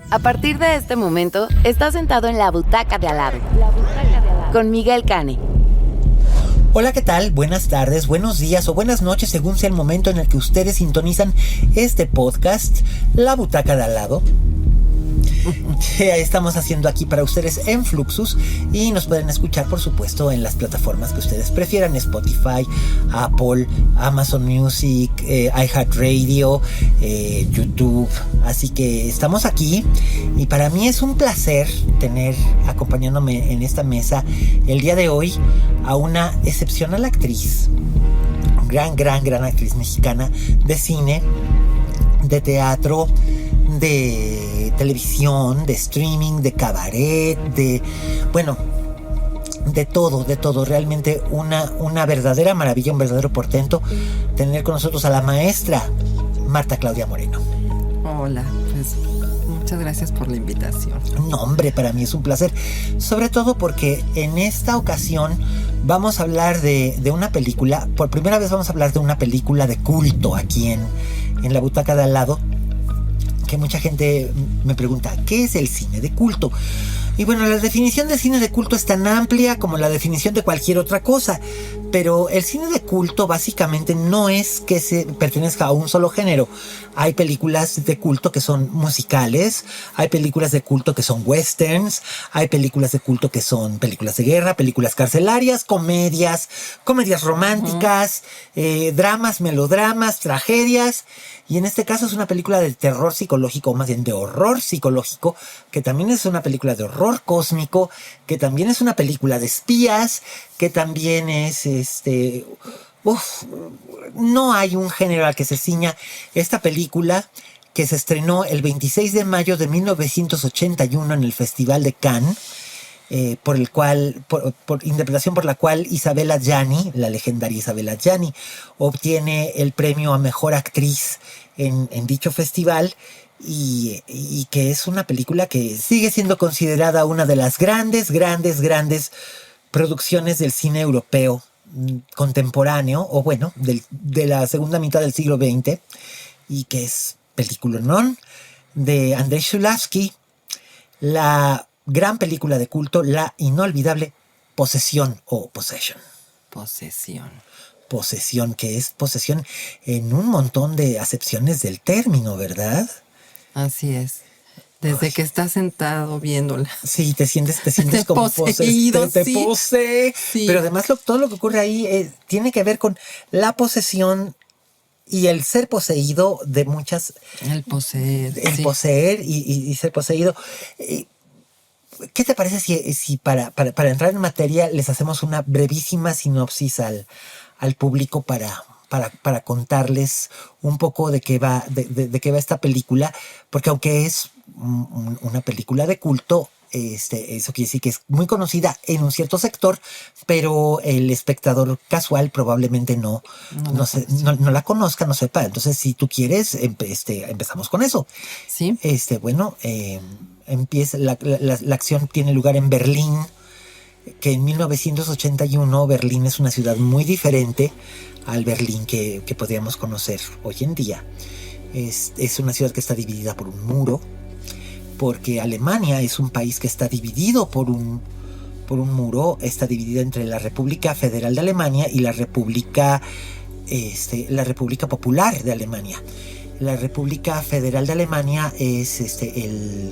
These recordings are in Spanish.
A partir de este momento, estás sentado en la butaca de al lado. Con Miguel Cane. Hola, ¿qué tal? Buenas tardes, buenos días o buenas noches según sea el momento en el que ustedes sintonizan este podcast, La Butaca de al lado. Estamos haciendo aquí para ustedes en Fluxus y nos pueden escuchar, por supuesto, en las plataformas que ustedes prefieran: Spotify, Apple, Amazon Music, iHeartRadio, YouTube. Así que estamos aquí y para mí es un placer tener acompañándome en esta mesa el día de hoy a una excepcional actriz, gran actriz mexicana de cine, de teatro, de televisión, de streaming, de cabaret, de todo. Realmente una verdadera maravilla, un verdadero portento tener con nosotros a la maestra Marta Claudia Moreno. Hola, pues muchas gracias por la invitación. No, hombre, para mí es un placer, sobre todo porque en esta ocasión vamos a hablar de una película. Por primera vez vamos a hablar de una película de culto aquí en la butaca de al lado, que mucha gente me pregunta, ¿qué es el cine de culto? Y bueno, la definición de cine de culto es tan amplia como la definición de cualquier otra cosa, pero el cine de culto básicamente no es que se pertenezca a un solo género. Hay películas de culto que son musicales, hay películas de culto que son westerns, hay películas de culto que son películas de guerra, películas carcelarias, comedias románticas, dramas, melodramas, tragedias. Y en este caso es una película de terror psicológico, o más bien de horror psicológico, que también es una película de horror cósmico, que también es una película de espías, que también es no hay un género al que se ciña esta película, que se estrenó el 26 de mayo de 1981 en el Festival de Cannes, por interpretación por la cual Isabella Gianni, la legendaria Isabella Gianni, obtiene el premio a mejor actriz en dicho festival, y que es una película que sigue siendo considerada una de las grandes producciones del cine europeo contemporáneo, o bueno, de la segunda mitad del siglo XX, y que es peliculón de Andrzej Szulawski, la gran película de culto, la inolvidable Posesión o Possession. Posesión, que es posesión en un montón de acepciones del término, ¿verdad? Así es. Desde que estás sentado viéndola. Sí, te sientes como poseído. Te posee. Sí. Pero además todo lo que ocurre ahí tiene que ver con la posesión y el ser poseído de muchas... El poseer. El poseer y ser poseído. ¿Qué te parece si para entrar en materia les hacemos una brevísima sinopsis al público para contarles un poco de qué va esta película? Porque aunque es una película de culto, eso quiere decir que es muy conocida en un cierto sector, pero el espectador casual probablemente no la conozca, no sepa. Entonces, si tú quieres, empezamos con eso. Sí. Empieza la acción tiene lugar en Berlín, que en 1981 Berlín es una ciudad muy diferente al Berlín que podríamos conocer hoy en día. Es una ciudad que está dividida por un muro, porque Alemania es un país que está dividido por un muro. Está dividida entre la República Federal de Alemania y la República Popular de Alemania. La República Federal de Alemania es el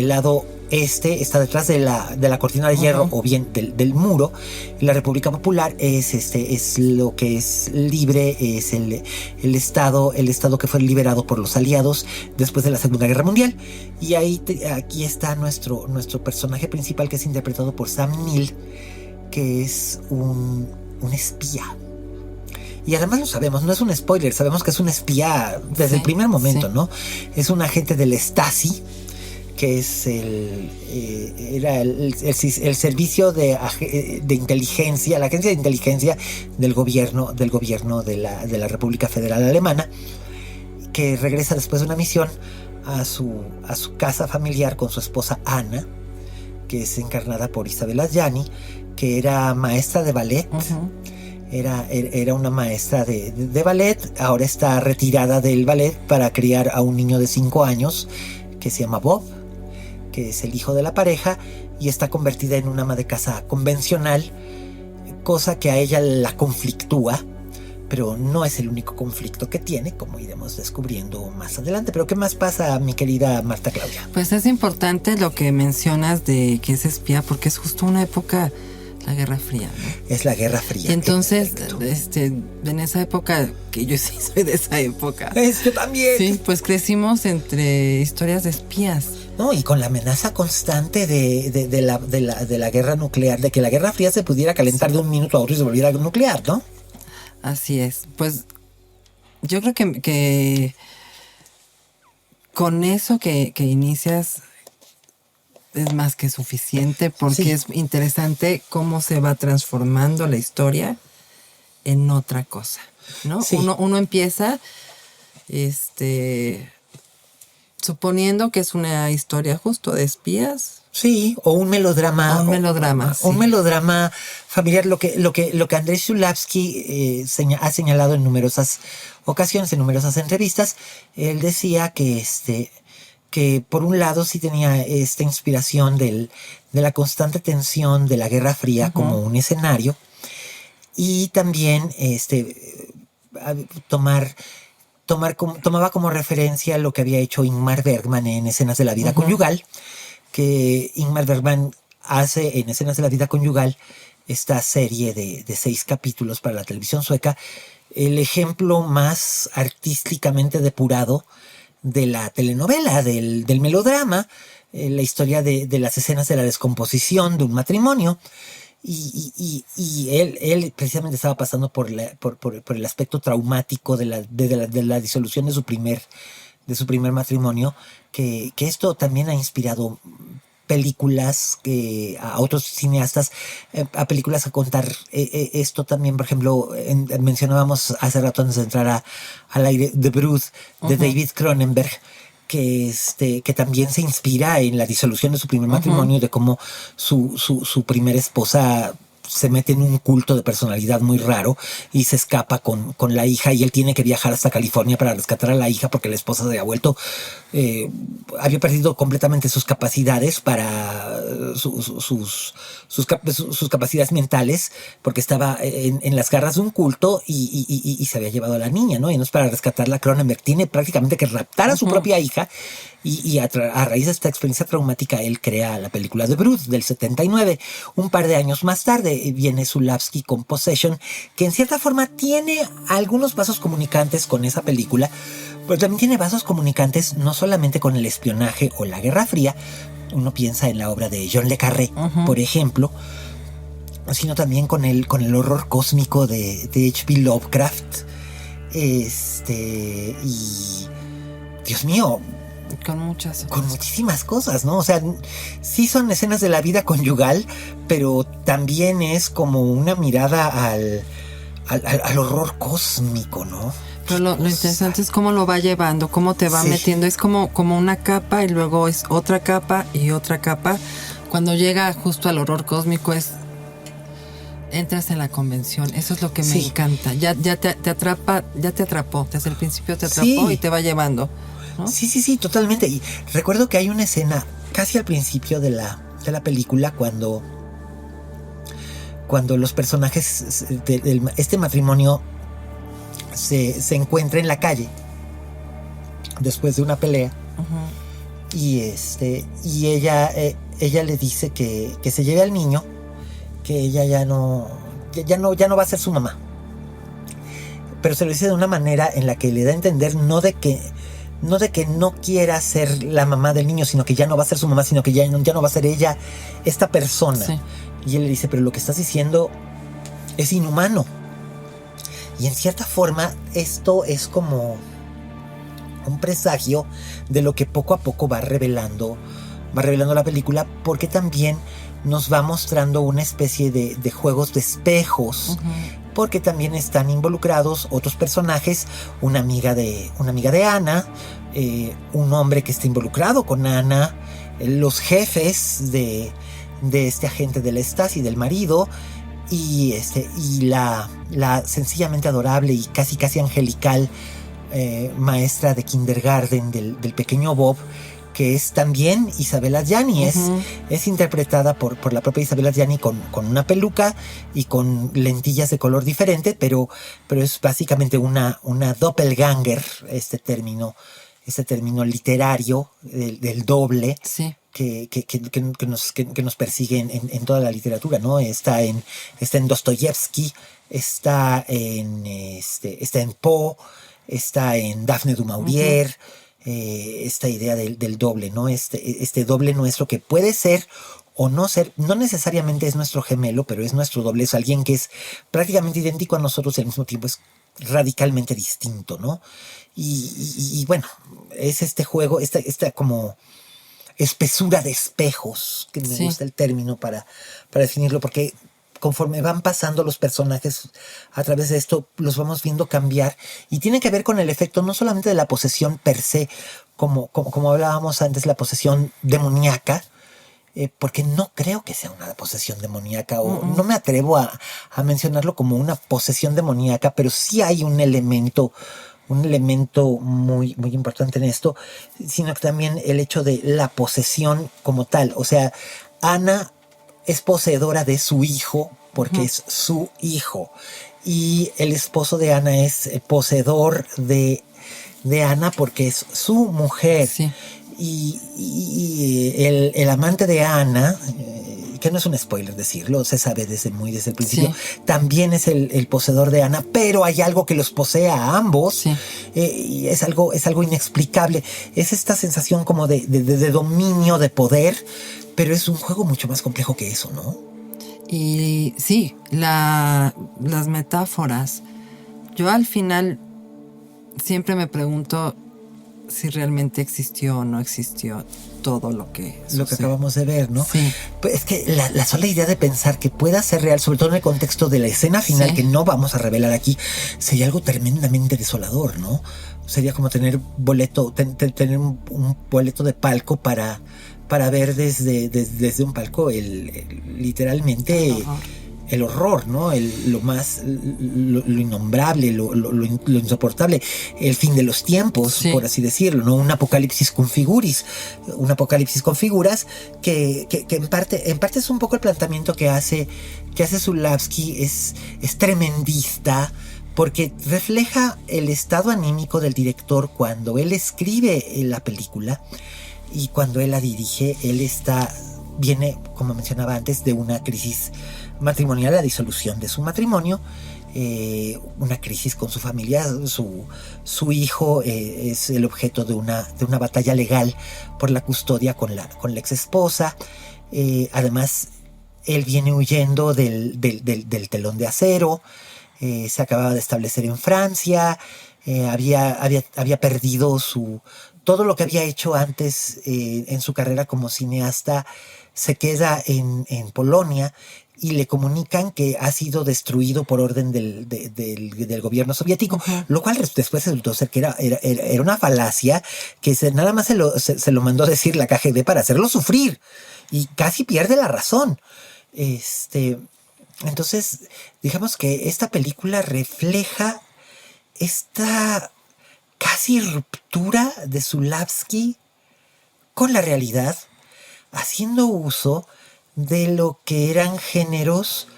lado este, está detrás de la cortina de hierro, o bien del muro. Y la República Popular es lo que es libre, es el estado que fue liberado por los aliados después de la Segunda Guerra Mundial. Y aquí está nuestro personaje principal, que es interpretado por Sam Neill, que es un espía. Y además lo sabemos, no es un spoiler, sabemos que es un espía desde el primer momento, ¿no? Es un agente del Stasi, que es era el servicio de inteligencia, la agencia de inteligencia del gobierno de la República Federal Alemana, que regresa después de una misión a su casa familiar con su esposa Ana, que es encarnada por Isabella Gianni, que era maestra de ballet. Era una maestra de ballet. Ahora está retirada del ballet para criar a un niño de 5 años que se llama Bob, que es el hijo de la pareja, y está convertida en una ama de casa convencional, cosa que a ella la conflictúa, pero no es el único conflicto que tiene, como iremos descubriendo más adelante. Pero ¿qué más pasa, mi querida Marta Claudia? Pues es importante lo que mencionas de que es espía, porque es justo una época, la Guerra Fría, ¿no? Es la Guerra Fría. Y entonces, en esa época, que yo sí soy de esa época. Yo también. Sí, pues crecimos entre historias de espías. No, y con la amenaza constante de la guerra nuclear, de que la Guerra Fría se pudiera calentar de un minuto a otro y se volviera nuclear, ¿no? Así es. Pues yo creo que con eso que inicias es más que suficiente, porque sí, es interesante cómo se va transformando la historia en otra cosa, ¿no? Sí. Uno empieza suponiendo que es una historia justo de espías. Sí, o un melodrama. Un melodrama, sí. Un melodrama familiar. Lo que Andrés Zulawski ha señalado en numerosas ocasiones, en numerosas entrevistas. Él decía que por un lado sí tenía esta inspiración de la constante tensión de la Guerra Fría, uh-huh, como un escenario, y también tomaba como referencia lo que había hecho Ingmar Bergman en Escenas de la Vida, uh-huh, Conyugal, que Ingmar Bergman hace en Escenas de la Vida Conyugal esta serie de 6 capítulos para la televisión sueca, el ejemplo más artísticamente depurado de la telenovela, del melodrama, la historia de las escenas de la descomposición de un matrimonio. Y él precisamente estaba pasando por el aspecto traumático de la disolución de su primer matrimonio, que esto también ha inspirado películas a otros cineastas, a películas a contar esto también. Por ejemplo, mencionábamos hace rato antes de entrar al aire The Brood, de uh-huh, David Cronenberg, que también se inspira en la disolución de su primer matrimonio, uh-huh, de cómo su primera esposa se mete en un culto de personalidad muy raro y se escapa con la hija, y él tiene que viajar hasta California para rescatar a la hija porque la esposa se había vuelto, había perdido completamente sus capacidades para sus capacidades mentales, porque estaba en las garras de un culto y se había llevado a la niña, ¿no? Y no es para rescatarla. Cronenberg tiene prácticamente que raptar a su, uh-huh, propia hija, y a raíz de esta experiencia traumática él crea la película The Brood del 79. Un par de años más tarde viene Zulawski con Possession, que en cierta forma tiene algunos vasos comunicantes con esa película, pero también tiene vasos comunicantes no solamente con el espionaje o la Guerra Fría. Uno piensa en la obra de John le Carré, uh-huh, por ejemplo, sino también con el horror cósmico de H.P. Lovecraft. Y Dios mío, con muchísimas cosas, ¿no? O sea, sí son escenas de la vida conyugal, pero también es como una mirada al horror cósmico, ¿no? Pero lo interesante es cómo lo va llevando, cómo te va, sí, metiendo. Es como una capa y luego es otra capa y otra capa. Cuando llega justo al horror cósmico entras en la convención. Eso es lo que me, sí, encanta. Ya te atrapa, ya te atrapó. Desde el principio te atrapó, sí, y te va llevando, ¿no? Sí, totalmente. Y recuerdo que hay una escena casi al principio de la película cuando los personajes de este matrimonio se encuentran en la calle después de una pelea, uh-huh, y ella le dice que se lleve al niño, que ella ya no va a ser su mamá, pero se lo dice de una manera en la que le da a entender no de que no quiera ser la mamá del niño, sino que ya no va a ser su mamá, sino que ya no va a ser ella esta persona. Sí. Y él le dice, pero lo que estás diciendo es inhumano. Y en cierta forma esto es como un presagio de lo que poco a poco va revelando la película, porque también nos va mostrando una especie de juegos de espejos, uh-huh, porque también están involucrados otros personajes, una amiga de Ana, un hombre que está involucrado con Ana, los jefes de este agente de la Stasi, del marido, y la sencillamente adorable y casi angelical maestra de kindergarten del pequeño Bob, que es también Isabella Adjani. Es interpretada por la propia Isabella Adjani con una peluca y con lentillas de color diferente, pero es básicamente una doppelganger, este término literario del doble. Sí. Que nos persigue en toda la literatura, ¿no? Está en Dostoyevsky, está en Poe, está en Daphne du Maurier. Esta idea del doble, ¿no? Este doble nuestro que puede ser o no ser, no necesariamente es nuestro gemelo, pero es nuestro doble, es alguien que es prácticamente idéntico a nosotros y al mismo tiempo es radicalmente distinto, ¿no? Y bueno, es este juego, esta como espesura de espejos, que me gusta el término para definirlo, porque conforme van pasando los personajes a través de esto, los vamos viendo cambiar, y tiene que ver con el efecto no solamente de la posesión per se, como hablábamos antes, la posesión demoníaca, porque no creo que sea una posesión demoníaca, o no me atrevo a mencionarlo como una posesión demoníaca, pero sí hay un elemento muy, muy importante en esto, sino que también el hecho de la posesión como tal. O sea, Ana es poseedora de su hijo porque es su hijo, y el esposo de Ana es poseedor de Ana porque es su mujer. Sí. Y el amante de Ana, que no es un spoiler decirlo, se sabe desde el principio, también es el poseedor de Ana, pero hay algo que los posee a ambos, y es algo inexplicable. Es esta sensación como de dominio, de poder, pero es un juego mucho más complejo que eso, ¿no? Y sí, las metáforas. Yo al final siempre me pregunto si realmente existió o no existió todo lo que acabamos de ver, ¿no? Sí. Pues es que la sola idea de pensar que pueda ser real, sobre todo en el contexto de la escena final, que no vamos a revelar aquí, sería algo tremendamente desolador, ¿no? Sería como tener tener un boleto de palco para ver desde un palco literalmente el horror, ¿no? Lo innombrable, lo insoportable, el fin de los tiempos, por así decirlo, ¿no? Un apocalipsis con figuras que en parte es un poco el planteamiento que hace Zulawski, es tremendista, porque refleja el estado anímico del director cuando él escribe la película y cuando él la dirige. Él viene, como mencionaba antes, de una crisis matrimonial, la disolución de su matrimonio, una crisis con su familia. Su hijo es el objeto de una batalla legal por la custodia con la ex esposa. Además, él viene huyendo del telón de acero. Se acababa de establecer en Francia. Había perdido todo lo que había hecho antes en su carrera como cineasta. Se queda en Polonia y le comunican que ha sido destruido por orden del gobierno soviético, lo cual después resultó ser que era una falacia, que nada más se lo mandó decir la KGB para hacerlo sufrir, y casi pierde la razón. Entonces, digamos que esta película refleja esta casi ruptura de Zulawski con la realidad, haciendo uso de lo que eran géneros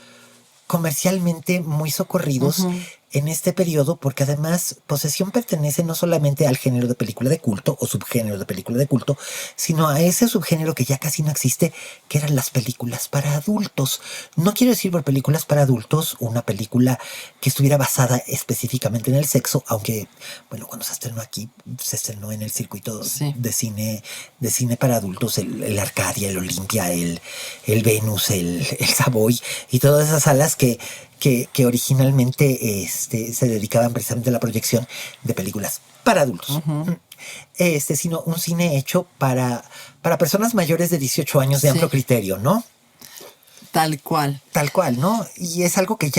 comercialmente muy socorridos en este periodo, porque además Posesión pertenece no solamente al género de película de culto o subgénero de película de culto, sino a ese subgénero que ya casi no existe, que eran las películas para adultos. No quiero decir por películas para adultos una película que estuviera basada específicamente en el sexo, aunque, bueno, cuando se estrenó aquí, se estrenó en el circuito de cine para adultos, el Arcadia, el Olimpia, el Venus, el Savoy y todas esas salas que originalmente se dedicaban precisamente a la proyección de películas para adultos. Sino un cine hecho para personas mayores de 18 años de amplio criterio, ¿no? Tal cual. Tal cual, ¿no? Y es algo que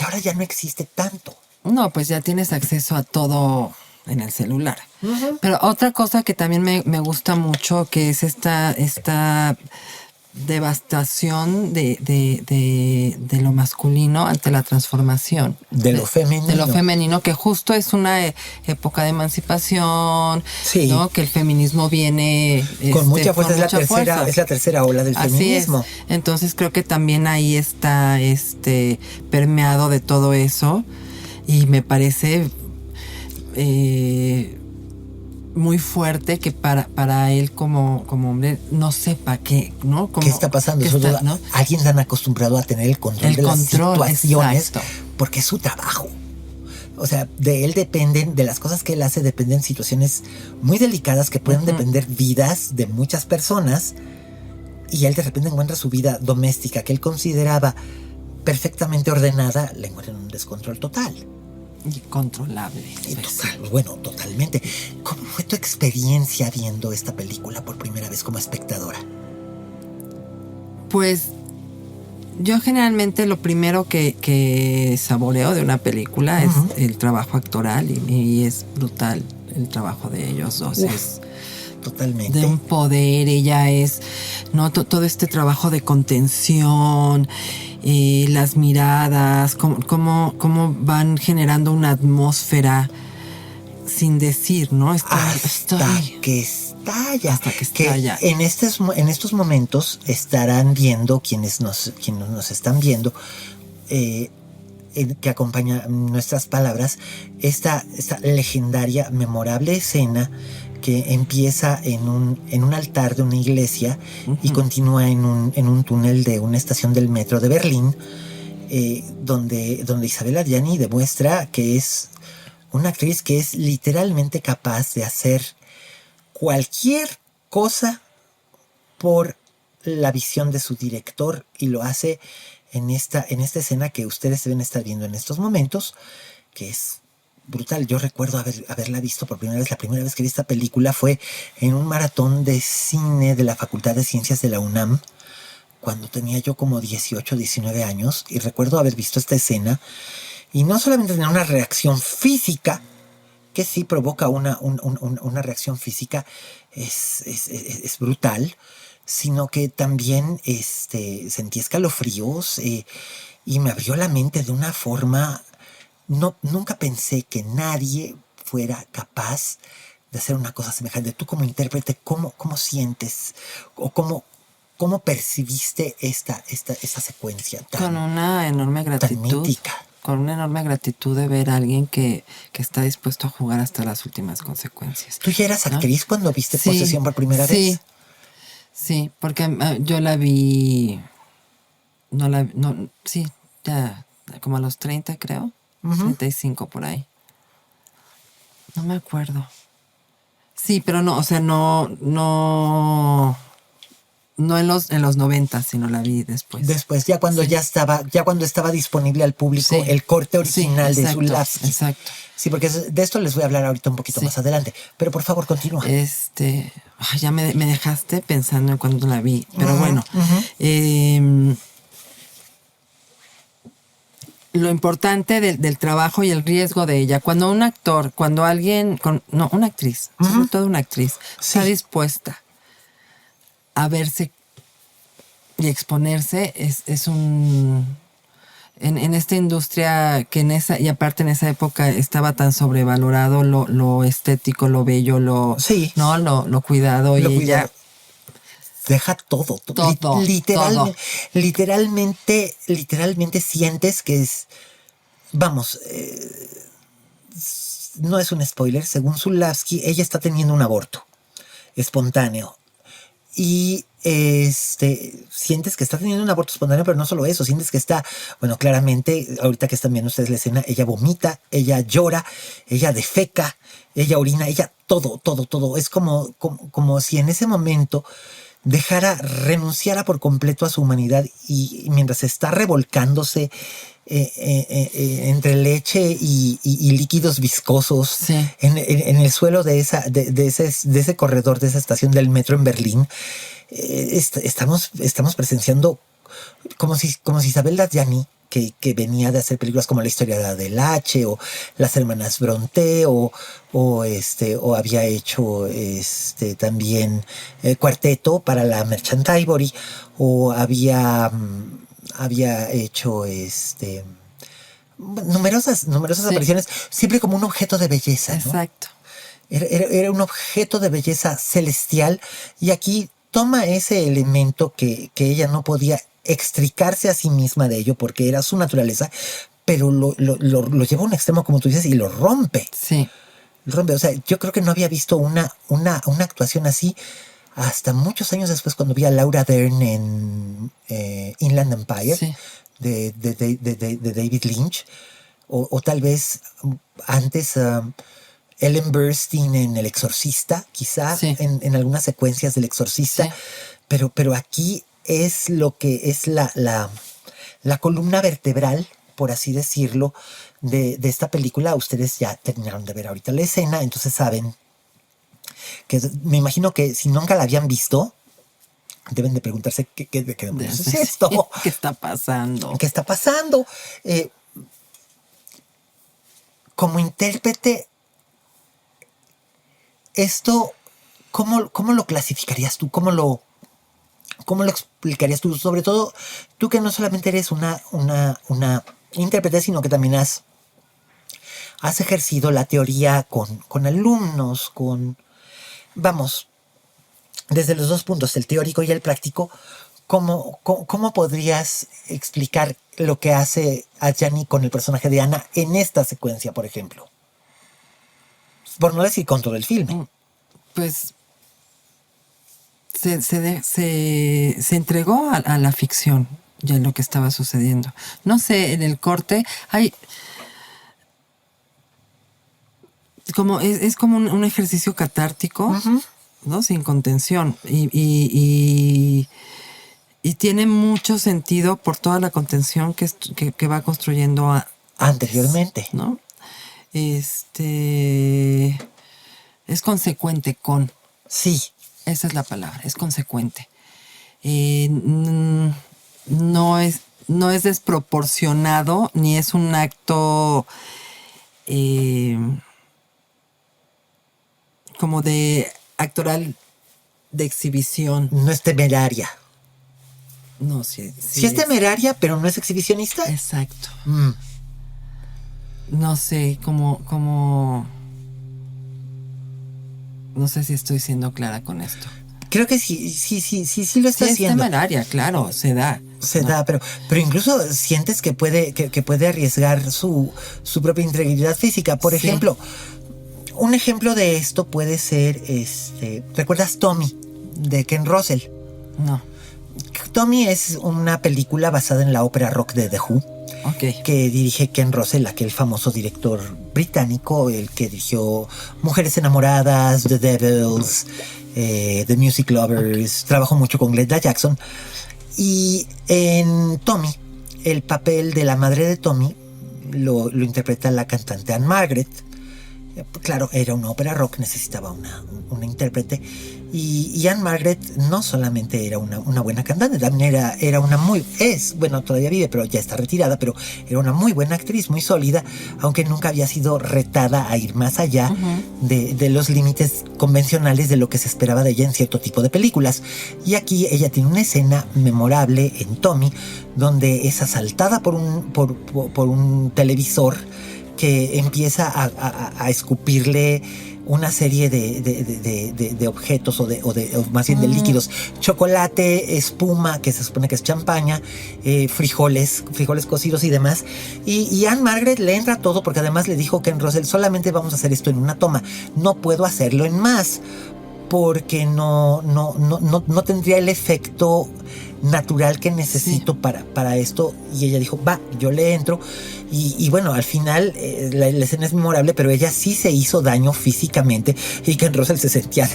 ahora ya no existe tanto. No, pues ya tienes acceso a todo en el celular. Pero otra cosa que también me gusta mucho, que es esta devastación de lo masculino ante la transformación de lo femenino. De lo femenino, que justo es una época de emancipación, sí, ¿no? Que el feminismo viene con mucha fuerza, es la tercera ola del feminismo. Es. Entonces creo que también ahí está permeado de todo eso, y me parece muy fuerte que para él como hombre no sepa qué, ¿no? ¿Qué está pasando? ¿No? Alguien tan acostumbrado a tener el control de las situaciones, exacto, porque es su trabajo. O sea, de él dependen, de las cosas que él hace, dependen situaciones muy delicadas que pueden depender vidas de muchas personas, y él de repente encuentra su vida doméstica que él consideraba perfectamente ordenada, la encuentra en un descontrol total. Incontrolable. Bueno, totalmente. ¿Cómo fue tu experiencia viendo esta película por primera vez como espectadora? Pues yo generalmente lo primero que saboreo de una película es el trabajo actoral, y es brutal el trabajo de ellos dos. Es totalmente de un poder. Ella es, ¿no? Todo este trabajo de contención, las miradas, cómo van generando una atmósfera sin decir, ¿no? Hasta que estalla. En estos momentos estarán viendo quienes nos están viendo, que acompaña nuestras palabras, esta legendaria, memorable escena que empieza en un altar de una iglesia y continúa en un túnel de una estación del metro de Berlín, donde Isabelle Adjani demuestra que es una actriz que es literalmente capaz de hacer cualquier cosa por la visión de su director, y lo hace en esta escena que ustedes deben estar viendo en estos momentos, que es brutal. Yo recuerdo haberla visto por primera vez. La primera vez que vi esta película fue en un maratón de cine de la Facultad de Ciencias de la UNAM, cuando tenía yo como 18, 19 años, y recuerdo haber visto esta escena, y no solamente tener una reacción física, que sí provoca una reacción física, es brutal, sino que también sentí escalofríos, y me abrió la mente de una forma. Nunca pensé que nadie fuera capaz de hacer una cosa semejante. Tú como intérprete, ¿cómo sientes o cómo percibiste esta secuencia con una enorme gratitud, tan mítica? Con una enorme gratitud de ver a alguien que está dispuesto a jugar hasta las últimas consecuencias. ¿Tú ya eras actriz cuando viste Posesión por primera vez? Sí, porque yo la vi, ya como a los 30, creo. 35 por ahí. No me acuerdo. Sí, pero no, o sea, no en los 90, sino la vi después. Después, ya cuando estaba disponible al público el corte original de Zulawski. Exacto. Sí, porque de esto les voy a hablar ahorita un poquito más adelante. Pero por favor, continúa. Ya me dejaste pensando en cuando la vi. Pero bueno. Lo importante del trabajo y el riesgo de ella. Cuando un actor, una actriz, sobre todo una actriz, está dispuesta a verse y exponerse, es un... En esta industria que y aparte en esa época estaba tan sobrevalorado lo estético, lo bello, lo cuidado, y ella deja todo. Literalmente sientes que es, vamos, no es un spoiler, según Zulawski, ella está teniendo un aborto espontáneo. Y sientes que está teniendo un aborto espontáneo, pero no solo eso, sientes que está, bueno, claramente, ahorita que están viendo ustedes la escena, ella vomita, ella llora, ella defeca, ella orina, ella todo. Es como si en ese momento renunciara por completo a su humanidad, y mientras está revolcándose entre leche y líquidos viscosos en el suelo de ese corredor, de esa estación del metro en Berlín, estamos presenciando como si Isabel Adjani, que venía de hacer películas como La historia del H o Las hermanas Brontë o había hecho también Cuarteto para la Merchant Ivory, o había hecho numerosas apariciones, siempre como un objeto de belleza, ¿no? Exacto. Era un objeto de belleza celestial, y aquí toma ese elemento que ella no podía extricarse a sí misma de ello porque era su naturaleza, pero lo lleva a un extremo, como tú dices, y lo rompe. Sí. Lo rompe. O sea, yo creo que no había visto una actuación así hasta muchos años después, cuando vi a Laura Dern en Inland Empire, Sí. de David Lynch, o tal vez antes Ellen Burstyn en El Exorcista, quizá, Sí. en algunas secuencias del Exorcista, Sí. pero aquí es lo que es la columna vertebral, por así decirlo, de esta película. Ustedes ya terminaron de ver ahorita la escena, entonces saben que me imagino que si nunca la habían visto, deben de preguntarse qué demonios es esto. ¿Qué está pasando? ¿Qué está pasando? Como intérprete, esto, ¿cómo lo clasificarías tú? ¿Cómo lo explicarías tú? Sobre todo, tú que no solamente eres una intérprete, sino que también has ejercido la teoría con alumnos, vamos, desde los dos puntos, el teórico y el práctico. ¿Cómo podrías explicar lo que hace Adjani con el personaje de Ana en esta secuencia, por ejemplo? Por no decir con todo el filme. Pues se entregó a la ficción ya en lo que estaba sucediendo. No sé, en el corte hay es como un ejercicio catártico, uh-huh, ¿no? Sin contención. Y tiene mucho sentido por toda la contención que va construyendo anteriormente, ¿no? Es consecuente con. Sí. Esa es la palabra, es consecuente. No es desproporcionado, ni es un acto como de actoral de exhibición. No es temeraria. No, sí es temeraria, pero no es exhibicionista. Exacto. No sé cómo. No sé si estoy siendo clara con esto. Creo que sí lo está haciendo. Sí, es temeraria, claro, se da. Se da, pero incluso sientes que puede arriesgar su propia integridad física. Por ejemplo, un ejemplo de esto puede ser, ¿recuerdas Tommy, de Ken Russell? No. Tommy es una película basada en la ópera rock de The Who. Okay. Que dirige Ken Russell, aquel famoso director británico, el que dirigió Mujeres Enamoradas, The Devils, The Music Lovers. Trabajó mucho con Glenda Jackson. Y en Tommy, el papel de la madre de Tommy lo interpreta la cantante Anne Margaret. Claro, era una ópera rock, necesitaba una intérprete. Y Anne Margaret no solamente era una buena cantante, también era una bueno, todavía vive, pero ya está retirada, pero era una muy buena actriz, muy sólida, aunque nunca había sido retada a ir más allá, uh-huh, de los límites convencionales de lo que se esperaba de ella en cierto tipo de películas. Y aquí ella tiene una escena memorable en Tommy, donde es asaltada por un televisor que empieza a escupirle una serie de objetos o más bien de líquidos: chocolate, espuma, que se supone que es champaña, frijoles cocidos y demás. Y Anne Margaret le entra todo, porque además le dijo Ken Russell: solamente vamos a hacer esto en una toma, no puedo hacerlo en más, porque no tendría el efecto natural que necesito para esto. Y ella dijo: va, yo le entro. Y bueno, al final la escena es memorable, pero ella sí se hizo daño físicamente, y Ken Russell se sentía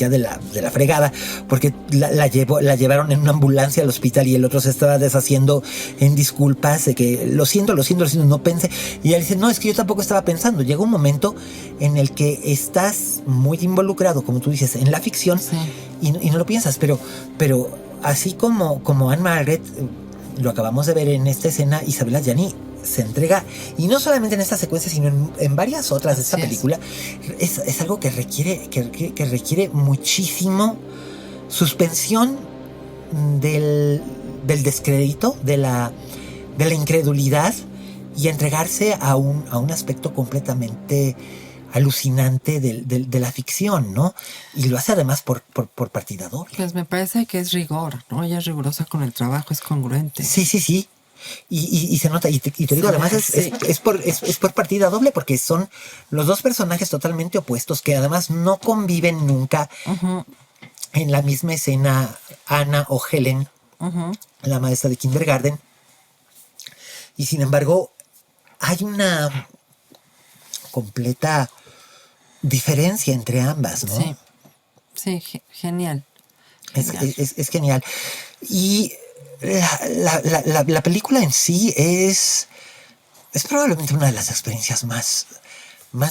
de la fregada, porque la llevaron en una ambulancia al hospital, y el otro se estaba deshaciendo en disculpas de que lo siento, no pensé. Y ella dice: no, es que yo tampoco estaba pensando. Llega un momento en el que estás muy involucrado, como tú dices, en la ficción, y no lo piensas, pero así como Anne Margaret, lo acabamos de ver en esta escena, Isabelle Adjani se entrega, y no solamente en esta secuencia, sino en varias otras de esta película. Es algo que requiere muchísimo suspensión del descrédito, de la incredulidad, y entregarse a un aspecto completamente alucinante de la ficción, ¿no? Y lo hace además por partida doble. Pues me parece que es rigor, ¿no? Ella es rigurosa con el trabajo, es congruente. Sí. Y se nota, y te digo, además es por partida doble, porque son los dos personajes totalmente opuestos que además no conviven nunca en la misma escena. Anna o Helen, la maestra de kindergarten, y sin embargo hay una completa diferencia entre ambas, ¿no? Sí, genial. Es genial. Y la película en sí es probablemente una de las experiencias más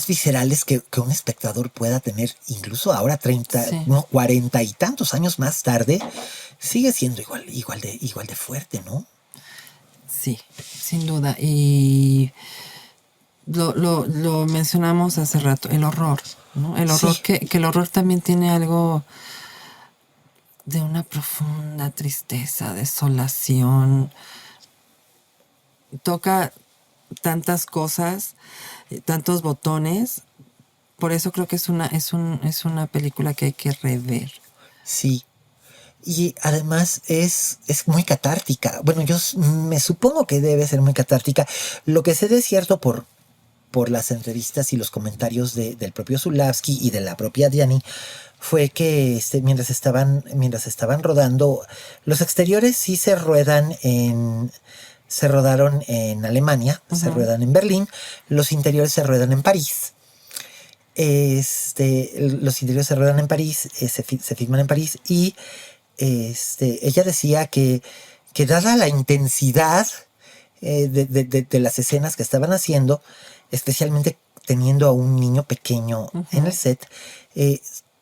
viscerales que un espectador pueda tener, incluso ahora 40 y tantos años más tarde, sigue siendo igual de fuerte, ¿no? Sí, sin duda. Y lo mencionamos hace rato, el horror, ¿no? El horror, que el horror también tiene algo de una profunda tristeza, desolación. Toca tantas cosas, tantos botones. Por eso creo que es una película que hay que rever. Sí. Y además es muy catártica. Bueno, yo me supongo que debe ser muy catártica. Lo que sé de cierto por las entrevistas y los comentarios del propio Zulawski y de la propia Adjani fue que mientras estaban rodando, los exteriores sí se rodaron en Alemania, se ruedan en Berlín, los interiores se ruedan en París. Los interiores se ruedan en París, se filman en París, y ella decía que dada la intensidad de las escenas que estaban haciendo, especialmente teniendo a un niño pequeño en el set,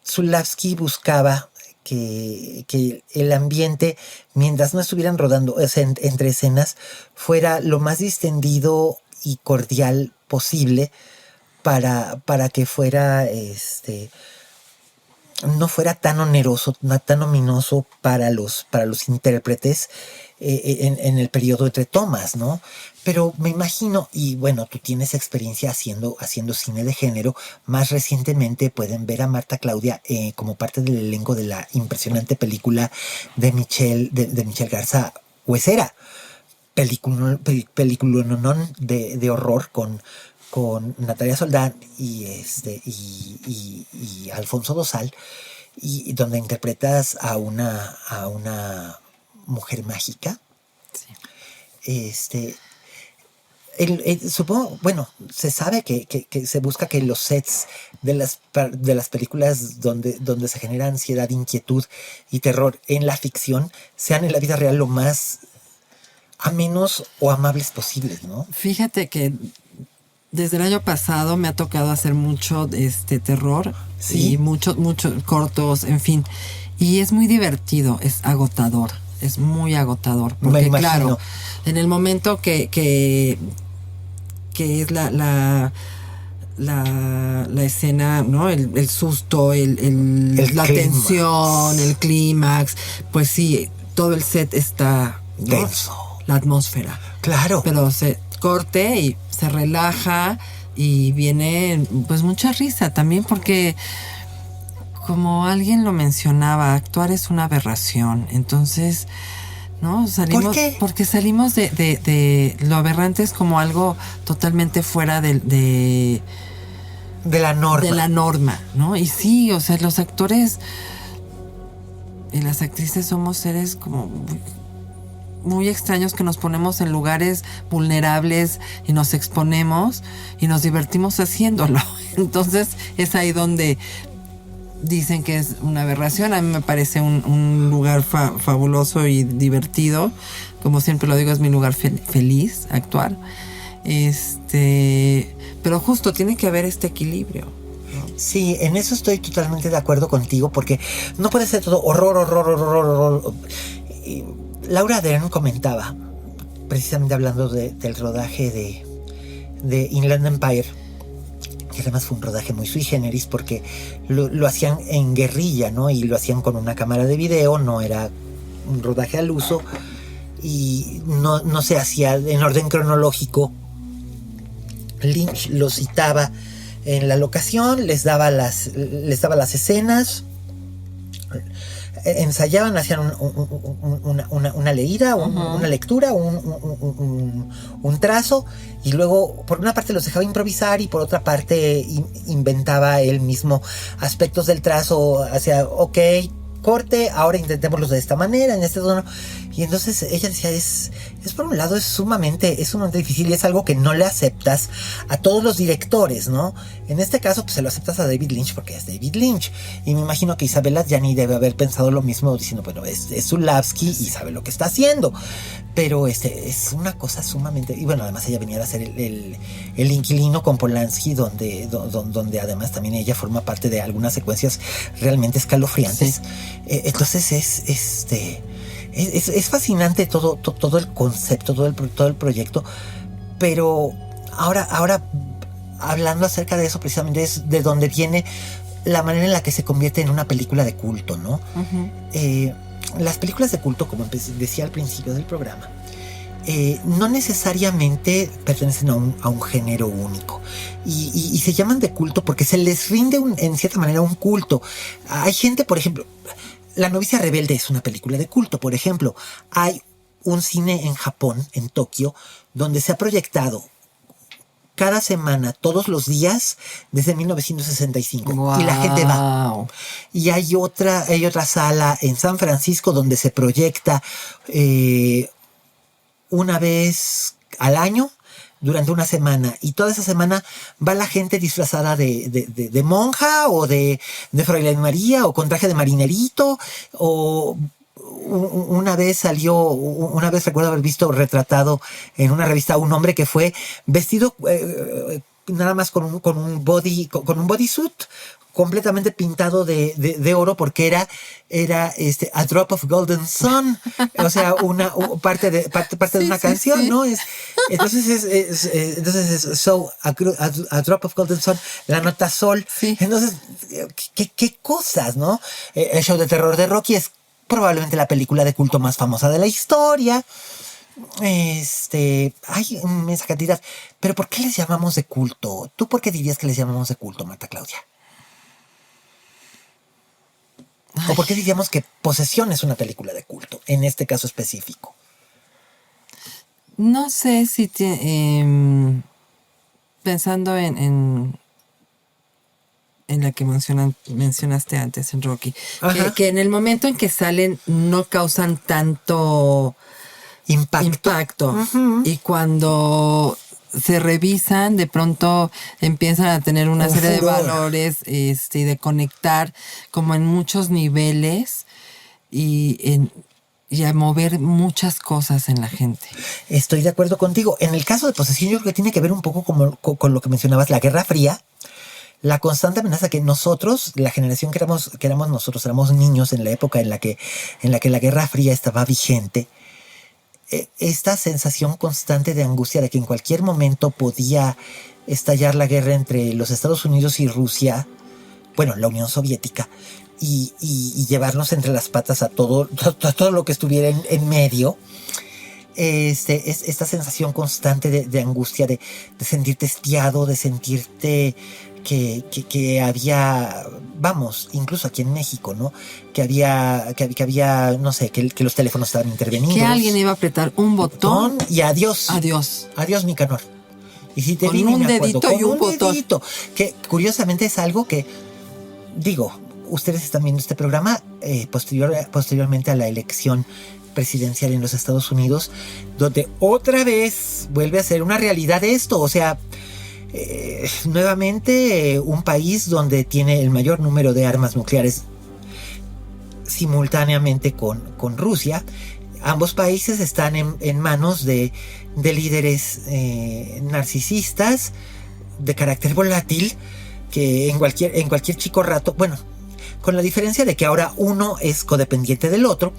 Zulawski buscaba que el ambiente, mientras no estuvieran rodando, o sea, entre escenas, fuera lo más distendido y cordial posible para que fuera no fuera tan oneroso, tan ominoso para los intérpretes en el periodo entre tomas, ¿no? Pero me imagino, y bueno, tú tienes experiencia haciendo cine de género. Más recientemente pueden ver a Marta Claudia como parte del elenco de la impresionante película de Michel Garza Huesera, película de horror con Natalia Soldán y Alfonso Dosal, y donde interpretas a una mujer mágica. Sí. Supongo, bueno, se sabe que se busca que los sets de las películas donde se genera ansiedad, inquietud y terror en la ficción sean en la vida real lo más amenos o amables posibles, ¿no? Fíjate que desde el año pasado me ha tocado hacer mucho terror. ¿Sí? Y muchos cortos, en fin. Y es muy divertido, es agotador. Es muy agotador. Porque claro, en el momento que es la escena, ¿no? El susto, la tensión, el clímax, pues sí, todo el set está, ¿no? Denso. La atmósfera. Claro. Pero se corte y se relaja y viene pues mucha risa también, porque como alguien lo mencionaba, actuar es una aberración. Entonces, ¿no? Salimos, ¿por qué? Porque salimos de lo aberrante, es como algo totalmente fuera de la norma. De la norma, ¿no? Y sí, o sea, los actores y las actrices somos seres como muy extraños, que nos ponemos en lugares vulnerables y nos exponemos y nos divertimos haciéndolo. Entonces es ahí donde dicen que es una aberración. A mí me parece un lugar fabuloso y divertido. Como siempre lo digo, es mi lugar feliz actuar. Pero justo tiene que haber este equilibrio, ¿no? Sí, en eso estoy totalmente de acuerdo contigo, porque no puede ser todo horror. Laura Dern comentaba, precisamente hablando del rodaje de Inland Empire, que además fue un rodaje muy sui generis porque lo hacían en guerrilla, ¿no? Y lo hacían con una cámara de video, no era un rodaje al uso y no se hacía en orden cronológico. Lynch los citaba en la locación, les daba las escenas, ensayaban, hacían una leída, una lectura, un trazo, y luego por una parte los dejaba improvisar y por otra parte inventaba él mismo aspectos del trazo, hacía ok, corte, ahora intentémoslo de esta manera, en este tono. Y entonces ella decía, es por un lado es sumamente difícil y es algo que no le aceptas a todos los directores, ¿no? En este caso pues se lo aceptas a David Lynch porque es David Lynch, y me imagino que Isabella Gianni debe haber pensado lo mismo, diciendo, bueno, es Zulawski y sabe lo que está haciendo, pero es una cosa sumamente, y bueno, además ella venía a hacer el inquilino con Polanski, donde además también ella forma parte de algunas secuencias realmente escalofriantes. Sí. Entonces es fascinante todo el concepto, todo el proyecto, pero ahora hablando acerca de eso precisamente es de donde viene la manera en la que se convierte en una película de culto, ¿no? Uh-huh. Las películas de culto, como decía al principio del programa, no necesariamente pertenecen a un género único y se llaman de culto porque se les rinde en cierta manera un culto. Hay gente, por ejemplo, La novicia rebelde es una película de culto, por ejemplo. Hay un cine en Japón, en Tokio, donde se ha proyectado cada semana, todos los días, desde 1965. Wow. Y la gente va. Y hay otra sala en San Francisco donde se proyecta una vez al año durante una semana. Y toda esa semana va la gente disfrazada de monja o de Fräulein María o con traje de marinerito. O una vez recuerdo haber visto retratado en una revista a un hombre que fue vestido nada más con un bodysuit completamente pintado de oro porque era A Drop of Golden Sun, o sea, parte de una canción, sí. ¿No? Entonces so a Drop of Golden Sun, la nota sol. Sí. Entonces, qué cosas, ¿no? El show de terror de Rocky es probablemente la película de culto más famosa de la historia. Hay inmensa cantidad. Pero ¿por qué les llamamos de culto? ¿Tú por qué dirías que les llamamos de culto, Marta Claudia? ¿O por qué diríamos que Posesión es una película de culto, en este caso específico? No sé si pensando en la que mencionaste antes, en Rocky, que en el momento en que salen no causan tanto impacto. Uh-huh. Y cuando se revisan, de pronto empiezan a tener una serie de valores y de conectar como en muchos niveles y a mover muchas cosas en la gente. Estoy de acuerdo contigo. En el caso de Posesión, yo creo que tiene que ver un poco con lo que mencionabas, la Guerra Fría, la constante amenaza que nosotros, la generación que éramos nosotros, éramos niños en la época en la que la Guerra Fría estaba vigente. Esta sensación constante de angustia de que en cualquier momento podía estallar la guerra entre los Estados Unidos y Rusia, bueno, la Unión Soviética, y llevarnos entre las patas a todo lo que estuviera en medio. Esta sensación constante de angustia, de sentirte espiado, de sentirte que había, vamos, incluso aquí en México, ¿no? Que había, no sé, que los teléfonos estaban intervenidos. Que alguien iba a apretar un botón y adiós. Adiós, Nicanor. Y si te vi, con un dedito y un botón. Dedito, que curiosamente es algo que, digo, ustedes están viendo este programa posteriormente a la elección presidencial en los Estados Unidos, donde otra vez vuelve a ser una realidad esto, o sea, nuevamente un país donde tiene el mayor número de armas nucleares simultáneamente con Rusia. Ambos países están en manos de líderes narcisistas de carácter volátil que en cualquier chico rato, bueno, con la diferencia de que ahora uno es codependiente del otro.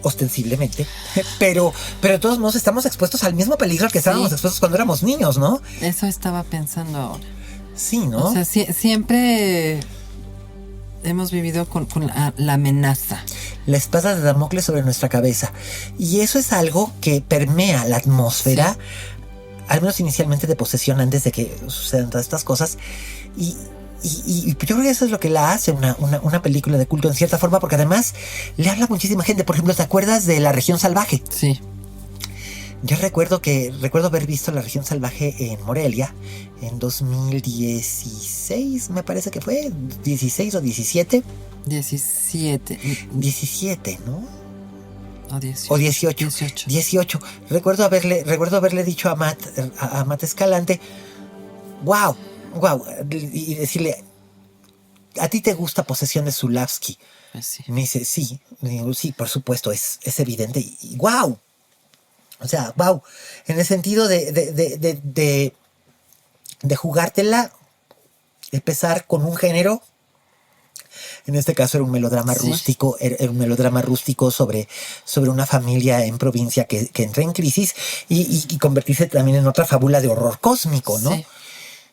ostensiblemente, pero de todos modos estamos expuestos al mismo peligro al que estábamos expuestos cuando éramos niños, ¿no? Eso estaba pensando ahora. Sí, ¿no? O sea, siempre hemos vivido con la amenaza. La espada de Damocles sobre nuestra cabeza. Y eso es algo que permea la atmósfera, al menos inicialmente de posesión, antes de que sucedan todas estas cosas. Y yo creo que eso es lo que la hace una película de culto en cierta forma, porque además le habla a muchísima gente. Por ejemplo, ¿te acuerdas de La Región Salvaje? Sí. Yo recuerdo haber visto La Región Salvaje en Morelia en 2016, me parece que fue, 16 o 17. 17. 17, ¿no? O 18. 18. Recuerdo haberle dicho a Matt Escalante, wow, y decirle, ¿a ti te gusta Posesión de Zulawski? Pues sí. Me dice, sí. Le digo, sí, por supuesto, es evidente. Y wow. O sea, wow. En el sentido de jugártela, empezar con un género. En este caso era un melodrama rústico. Era un melodrama rústico sobre una familia en provincia que entra en crisis y convertirse también en otra fábula de horror cósmico, ¿no? Sí.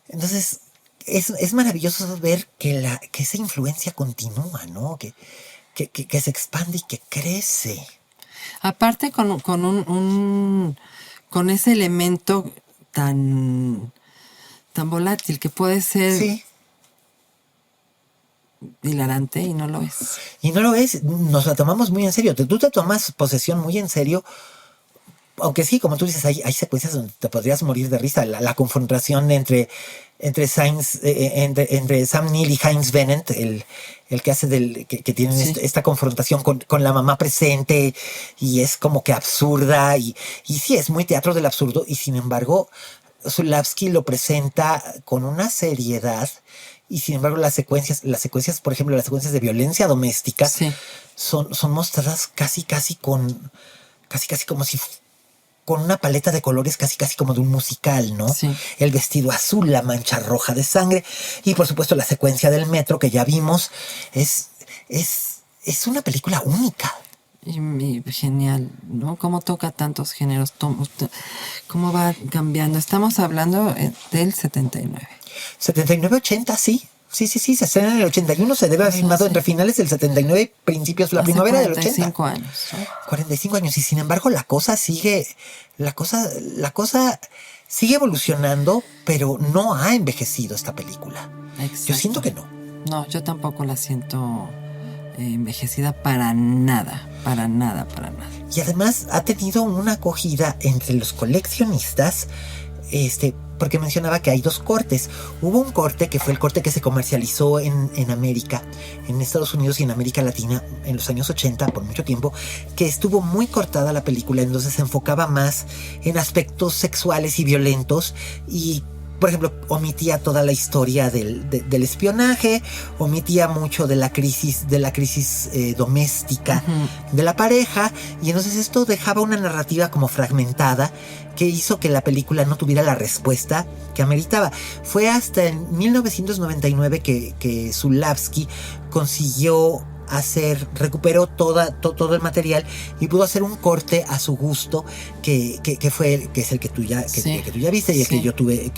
Entonces, es maravilloso ver que esa influencia continúa, ¿no? Que se expande y que crece. Aparte con ese elemento tan volátil que puede ser hilarante y no lo es. Y no lo es, nos la tomamos muy en serio. Tú te tomas Posesión muy en serio. Aunque sí, como tú dices, hay secuencias donde te podrías morir de risa. La confrontación entre Sam Neill y Heinz Bennett, el que hace que tienen esta confrontación con la mamá presente, y es como que absurda, y sí, es muy teatro del absurdo, y sin embargo, Zulawski lo presenta con una seriedad, y sin embargo las secuencias, por ejemplo, las secuencias de violencia doméstica, son mostradas casi como si con una paleta de colores casi como de un musical, ¿no? Sí. El vestido azul, la mancha roja de sangre, y por supuesto la secuencia del metro que ya vimos, es una película única. Y genial, ¿no? Cómo toca tantos géneros, cómo va cambiando. Estamos hablando del 79. 79-80, sí. Sí, se estrena en el 81, se debe haber filmado entre finales del 79, principios de la primavera del 80. 45 años. ¿No? 45 años, y sin embargo la cosa sigue evolucionando, pero no ha envejecido esta película. Exacto. Yo siento que no. No, yo tampoco la siento envejecida para nada. Y además ha tenido una acogida entre los coleccionistas, porque mencionaba que hay dos cortes. Hubo un corte que fue el corte que se comercializó en América, en Estados Unidos y en América Latina en los años 80, por mucho tiempo, que estuvo muy cortada la película, entonces se enfocaba más en aspectos sexuales y violentos, y por ejemplo, omitía toda la historia del espionaje, omitía mucho de la crisis doméstica de la pareja, y entonces esto dejaba una narrativa como fragmentada que hizo que la película no tuviera la respuesta que ameritaba. Fue hasta en 1999 que Zulawski consiguió recuperó todo el material y pudo hacer un corte a su gusto que es el que tú ya viste, y el que yo tuve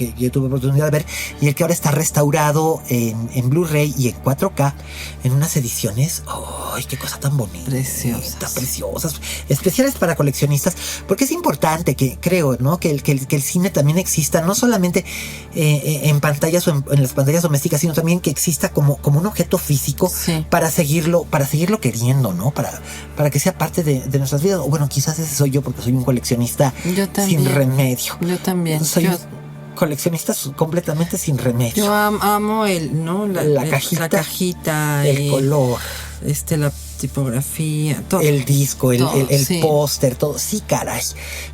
oportunidad de ver, y el que ahora está restaurado en Blu-ray y en 4K en unas ediciones, ¡ay, qué cosa tan bonita! Preciosas, especiales para coleccionistas, porque es importante creo, ¿no? que el cine también exista, no solamente en pantallas o en las pantallas domésticas, sino también que exista como un objeto físico para seguirlo queriendo, ¿no? Para que sea parte de nuestras vidas. O bueno, quizás ese soy yo, porque soy un coleccionista sin remedio. Yo también. Soy coleccionista completamente sin remedio. Yo amo la cajita, el color, la tipografía, todo. El disco, el póster, todo. Sí, caray.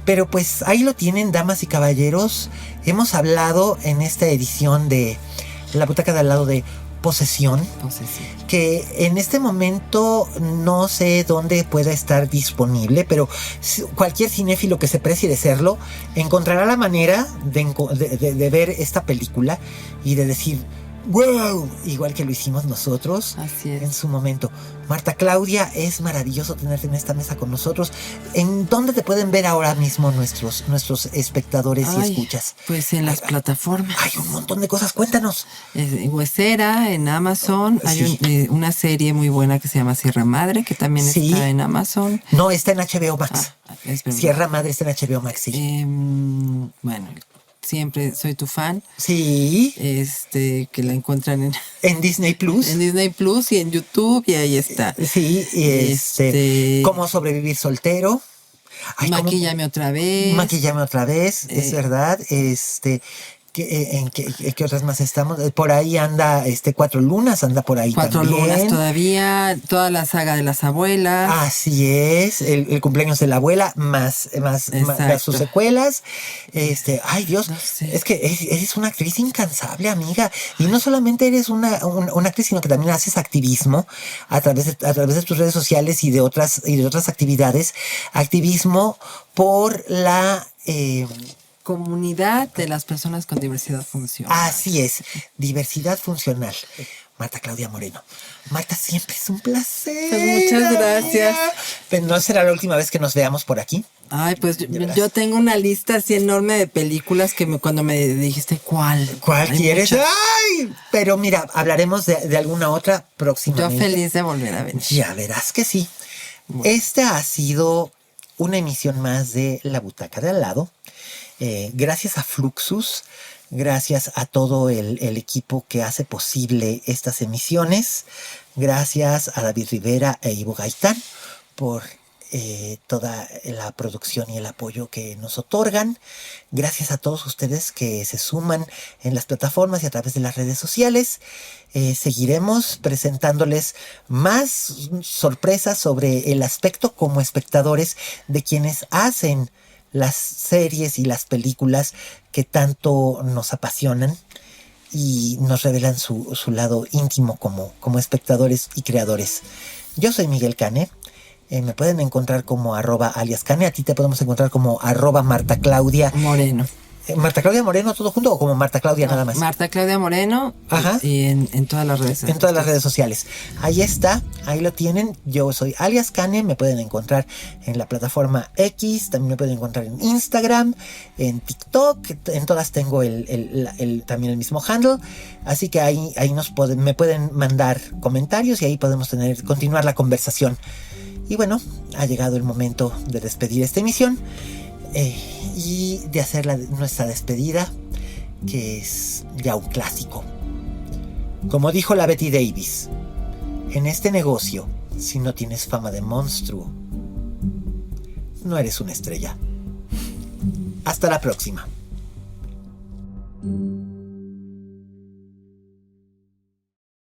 Pero pues ahí lo tienen, damas y caballeros. Hemos hablado en esta edición de La Butaca de Al Lado de Posesión, que en este momento no sé dónde pueda estar disponible, pero cualquier cinéfilo que se precie de serlo encontrará la manera de ver esta película y de decir, ¡Wow! Igual que lo hicimos nosotros. Así es. En su momento. Marta Claudia, es maravilloso tenerte en esta mesa con nosotros. ¿En dónde te pueden ver ahora mismo nuestros espectadores y escuchas? Pues en las plataformas. Hay un montón de cosas, cuéntanos. Huesera, en Amazon. Sí. Hay una serie muy buena que se llama Sierra Madre, que también está en Amazon. No, está en HBO Max. Es verdad. Sierra Madre está en HBO Max, sí. Bueno, siempre soy tu fan. Sí. Que la encuentran En Disney Plus. en Disney Plus y en YouTube, y ahí está. Sí, Cómo sobrevivir soltero. Ay, Maquíllame otra vez. Maquíllame otra vez, es verdad. ¿En qué otras más estamos? Por ahí anda 4 lunas, anda por ahí 4 también. lunas todavía, toda la saga de las abuelas. Así es, el cumpleaños de la abuela, más sus secuelas. Ay Dios, No sé. es que eres una actriz incansable, amiga. Y no solamente eres una actriz, sino que también haces activismo a través de tus redes sociales y de otras actividades. Activismo por la comunidad de las personas con diversidad funcional. Así es, diversidad funcional. Marta Claudia Moreno. Marta, siempre es un placer. Pues muchas gracias. Pero no será la última vez que nos veamos por aquí. Ay, pues yo tengo una lista así enorme de películas que cuando me dijiste ¿cuál Hay quieres? muchas. ¡Ay! Pero mira, hablaremos de alguna otra próximamente. Yo feliz de volver a venir. Ya verás que sí. Bueno. Esta ha sido una emisión más de La Butaca de Al Lado. Gracias a Fluxus, gracias a todo el equipo que hace posible estas emisiones, gracias a David Rivera e Ivo Gaitán por toda la producción y el apoyo que nos otorgan. Gracias a todos ustedes que se suman en las plataformas y a través de las redes sociales. Seguiremos presentándoles más sorpresas sobre el aspecto como espectadores de quienes hacen las series y las películas que tanto nos apasionan y nos revelan su lado íntimo como espectadores y creadores. Yo soy Miguel Cane. Me pueden encontrar como @aliascane. A ti te podemos encontrar como @Marta Claudia Moreno. Marta Claudia Moreno, todo junto, o como Marta Claudia nada más. Marta Claudia Moreno. Ajá. Y en todas las redes sociales. En todas las redes sociales. Ahí está, ahí lo tienen. Yo soy Alias Cane, me pueden encontrar en la plataforma X, también me pueden encontrar en Instagram, en TikTok, en todas tengo también el mismo handle. Así que ahí me pueden mandar comentarios y ahí podemos continuar la conversación. Y bueno, ha llegado el momento de despedir esta emisión y de hacer nuestra despedida, que es ya un clásico. Como dijo la Betty Davis, en este negocio, si no tienes fama de monstruo, no eres una estrella. Hasta la próxima.